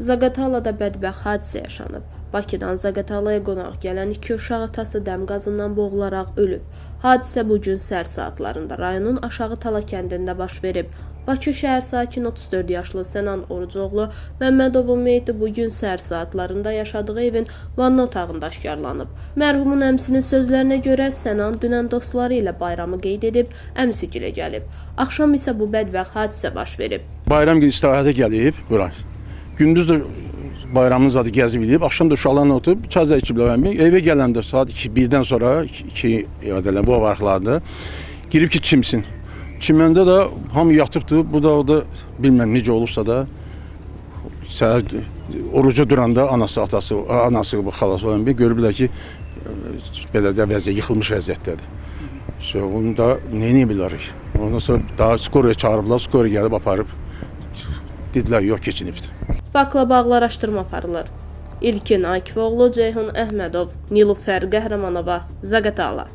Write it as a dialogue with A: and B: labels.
A: Zaqatalada bədbəxt hadisə yaşanıb. Bakıdan Zaqatalaya qonaq gələn 2 uşaq atası dəm qazından boğularaq ölüb. Hadisə bugün səhər saatlarında rayonun Aşağı Tala kəndində baş verib. Bakı şəhər sakini 34 yaşlı Sənan Orucoğlu Məmmədovun meyiti bugün səhər saatlarında yaşadığı evin vanna otağında aşkarlanıb. Mərhumun əmsinin sözlərinə görə Sənan dünən dostları ilə bayramı qeyd edib, əmsigilə gəlib. Axşam isə bu bədbəxt hadisə baş verib.
B: Bayram günü istirahətə gəlib bura. Gündüz də bayramın zadı gəzib edib, axşam da uşaqlarla oturub çay içiblər. Evə gələndə saat 1-dən sonra 2 yadələr bu vaxtlarda girib ki çimsin. Çiməndə də hamı yatıbdı. Bu da bilməm necə olubsa da səhər oruca duranda anası, atası, xalası olan bir görüblər ki belə də vəziyyət yıxılmış vəziyyətdədir. Onu da nə edə bilərik? Ondan sonra daha skoraya çağırıblar, skoraya gəlib aparıb dedilər yox keçinibdir.
A: Faktla bağlı araşdırma aparılır. İlkin Akifoğlu, Ceyhun Əhmədov, Nilüfər Qəhrəmanova, Zaqatala.